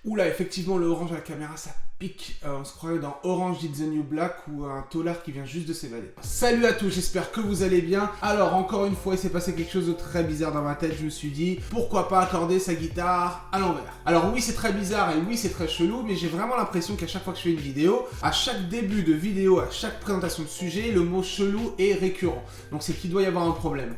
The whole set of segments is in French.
Oula, effectivement, le orange à la caméra, ça pique. On se croirait dans Orange is the New Black ou un taulard qui vient juste de s'évader. Salut à tous, j'espère que vous allez bien. Alors, encore une fois, il s'est passé quelque chose de très bizarre dans ma tête. Je me suis dit, pourquoi pas accorder sa guitare à l'envers? Alors oui, c'est très bizarre et oui, c'est très chelou, mais j'ai vraiment l'impression qu'à chaque fois que je fais une vidéo, à chaque début de vidéo, à chaque présentation de sujet, le mot chelou est récurrent. Donc c'est qu'il doit y avoir un problème.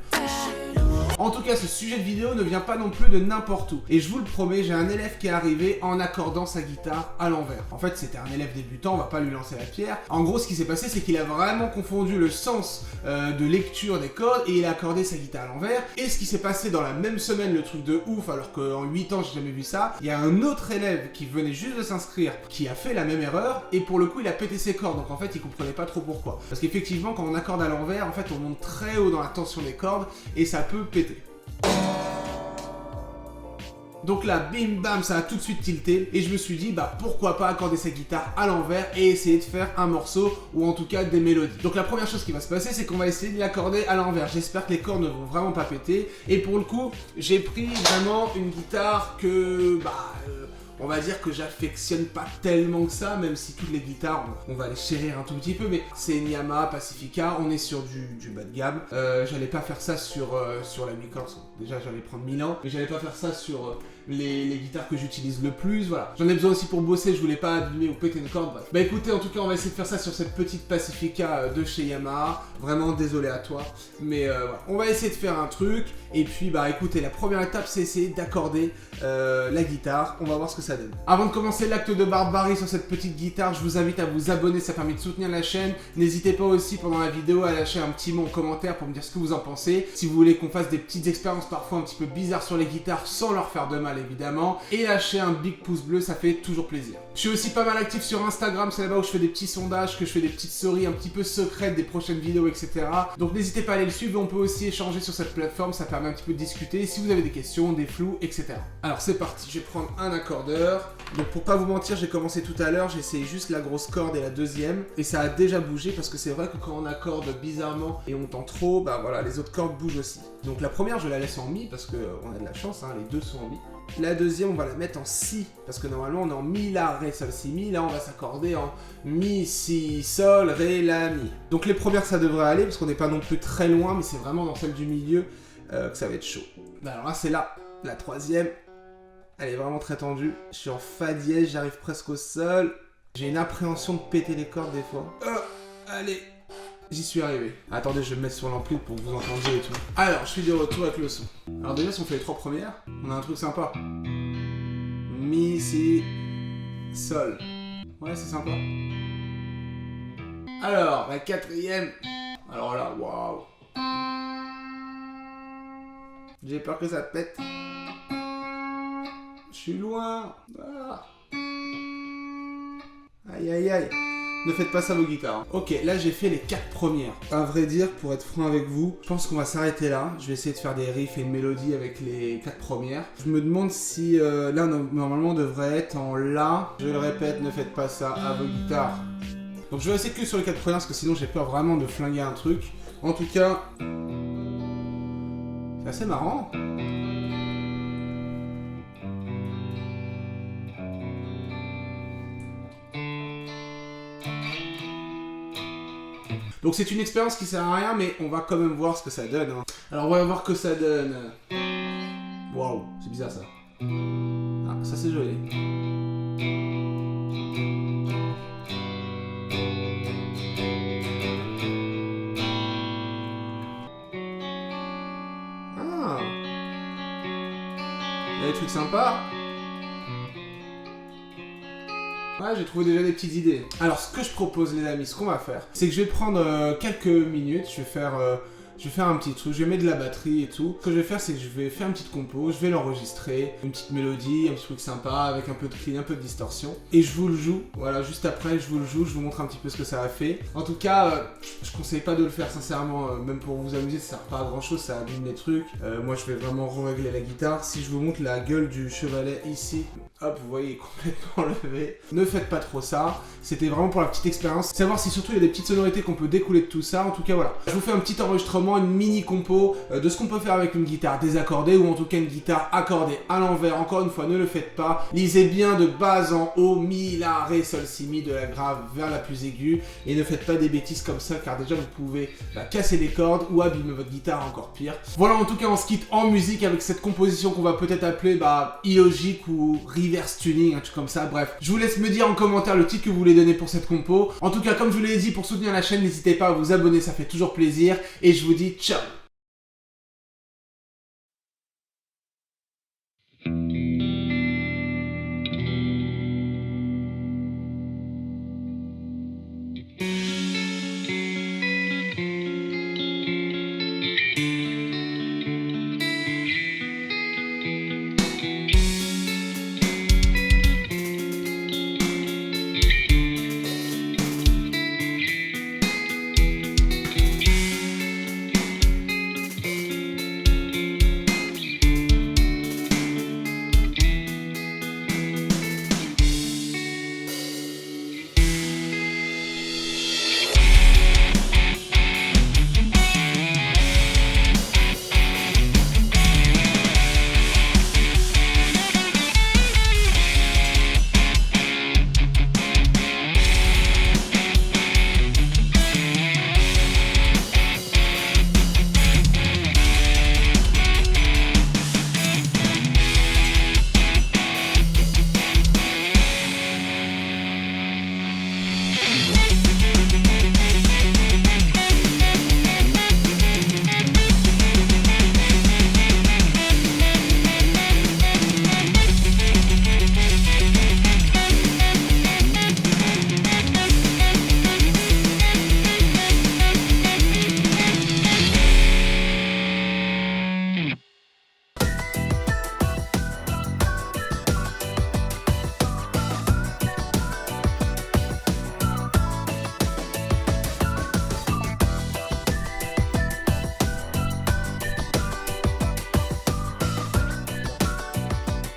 En tout cas, ce sujet de vidéo ne vient pas non plus de n'importe où. Et je vous le promets, j'ai un élève qui est arrivé en accordant sa guitare à l'envers. En fait, c'était un élève débutant, on va pas lui lancer la pierre. En gros, ce qui s'est passé, c'est qu'il a vraiment confondu le sens de lecture des cordes et il a accordé sa guitare à l'envers. Et ce qui s'est passé dans la même semaine, le truc de ouf, alors qu'en 8 ans, j'ai jamais vu ça, il y a un autre élève qui venait juste de s'inscrire, qui a fait la même erreur, et pour le coup, il a pété ses cordes. Donc en fait, il comprenait pas trop pourquoi. Parce qu'effectivement, quand on accorde à l'envers, en fait, on monte très haut dans la tension des cordes et ça peut péter. Donc là, bim bam, ça a tout de suite tilté et je me suis dit, bah pourquoi pas accorder sa guitare à l'envers et essayer de faire un morceau ou en tout cas des mélodies. Donc la première chose qui va se passer, c'est qu'on va essayer de l'accorder à l'envers. J'espère que les cordes ne vont vraiment pas péter et pour le coup, j'ai pris vraiment une guitare que, on va dire que j'affectionne pas tellement que ça, même si toutes les guitares, on va les chérir un tout petit peu, mais c'est une Yamaha Pacifica, on est sur du bas de gamme. J'allais pas faire ça sur la Mi-Corps, déjà j'allais prendre Milan, mais j'allais pas faire ça sur les guitares que j'utilise le plus, voilà. J'en ai besoin aussi pour bosser, je voulais pas abîmer ou péter une corde, bref. Bah écoutez, en tout cas, on va essayer de faire ça sur cette petite Pacifica de chez Yamaha. Vraiment désolé à toi, mais voilà. On va essayer de faire un truc, et puis bah écoutez, la première étape, c'est essayer d'accorder la guitare. On va voir ce que ça donne. Avant de commencer l'acte de barbarie sur cette petite guitare, je vous invite à vous abonner, ça permet de soutenir la chaîne. N'hésitez pas aussi pendant la vidéo à lâcher un petit mot en commentaire pour me dire ce que vous en pensez. Si vous voulez qu'on fasse des petites expériences parfois un petit peu bizarres sur les guitares sans leur faire de mal évidemment. Et lâcher un big pouce bleu, ça fait toujours plaisir. Je suis aussi pas mal actif sur Instagram, c'est là-bas où je fais des petits sondages, que je fais des petites stories un petit peu secrètes des prochaines vidéos, etc. Donc n'hésitez pas à aller le suivre, on peut aussi échanger sur cette plateforme, ça permet un petit peu de discuter si vous avez des questions, des flous, etc. Alors c'est parti, je vais prendre un accordeur. Donc pour pas vous mentir, j'ai commencé tout à l'heure, j'ai essayé juste la grosse corde et la deuxième, et ça a déjà bougé parce que c'est vrai que quand on accorde bizarrement et on tend trop, bah voilà, les autres cordes bougent aussi. Donc la première, je la laisse en mi parce qu'on a de la chance, hein, les deux sont en mi. La deuxième, on va la mettre en si, parce que normalement on est en mi, la, ré, sol, si, mi. Là on va s'accorder en mi, si, sol, ré, la, mi. Donc les premières ça devrait aller, parce qu'on n'est pas non plus très loin, mais c'est vraiment dans celle du milieu que ça va être chaud. Alors là c'est là, la troisième. Elle est vraiment très tendue. Je suis en fa dièse, j'arrive presque au sol. J'ai une appréhension de péter les cordes des fois. Allez, j'y suis arrivé. Attendez, je vais me mettre sur l'ampli pour que vous entendiez et tout. Alors, je suis de retour avec le son. Alors déjà, si on fait les trois premières, on a un truc sympa. Mi, si, sol. Ouais, c'est sympa. Alors, la quatrième. Alors là, waouh. J'ai peur que ça pète. Je suis loin. Ah. Aïe aïe aïe. Ne faites pas ça vos guitares. Hein. Ok, là j'ai fait les 4 premières. À vrai dire, pour être franc avec vous, je pense qu'on va s'arrêter là. Je vais essayer de faire des riffs et une mélodie avec les 4 premières. Je me demande si là normalement on devrait être en la. Je le répète, ne faites pas ça à vos guitares. Donc je vais essayer que sur les 4 premières parce que sinon j'ai peur vraiment de flinguer un truc. En tout cas, c'est assez marrant. Donc c'est une expérience qui sert à rien, mais on va quand même voir ce que ça donne. Hein. Alors on va voir que ça donne. Waouh, c'est bizarre ça. Ah, ça c'est joli. Ah. Il y a des trucs sympas. Ouais, j'ai trouvé déjà des petites idées. Alors, ce que je propose, les amis, ce qu'on va faire, c'est que je vais prendre quelques minutes, je vais faire un petit truc, je vais mettre de la batterie et tout. Ce que je vais faire, c'est que je vais faire une petite compo, je vais l'enregistrer, une petite mélodie, un petit truc sympa, avec un peu de clean, un peu de distorsion. Et je vous le joue, voilà, juste après, je vous le joue, je vous montre un petit peu ce que ça a fait. En tout cas, je conseille pas de le faire, sincèrement, même pour vous amuser, ça sert pas à grand chose, ça abîme les trucs. Moi, je vais vraiment régler la guitare. Si je vous montre la gueule du chevalet ici, hop, vous voyez, complètement levé. Ne faites pas trop ça, c'était vraiment pour la petite expérience. Savoir si surtout il y a des petites sonorités qu'on peut découler de tout ça. En tout cas, voilà. Je vous fais un petit enregistrement, une mini compo de ce qu'on peut faire avec une guitare désaccordée ou en tout cas une guitare accordée à l'envers. Encore une fois, ne le faites pas. Lisez bien de bas en haut, mi, la, ré, sol, si, mi, de la grave vers la plus aiguë. Et ne faites pas des bêtises comme ça, car déjà vous pouvez casser les cordes ou abîmer votre guitare, encore pire. Voilà, en tout cas, on se quitte en musique avec cette composition qu'on va peut-être appeler illogique ou reverse tuning, un truc comme ça. Bref, je vous laisse me dire en commentaire le titre que vous voulez donner pour cette compo. En tout cas, comme je vous l'ai dit, pour soutenir la chaîne, n'hésitez pas à vous abonner, ça fait toujours plaisir. Et je vous dis ciao.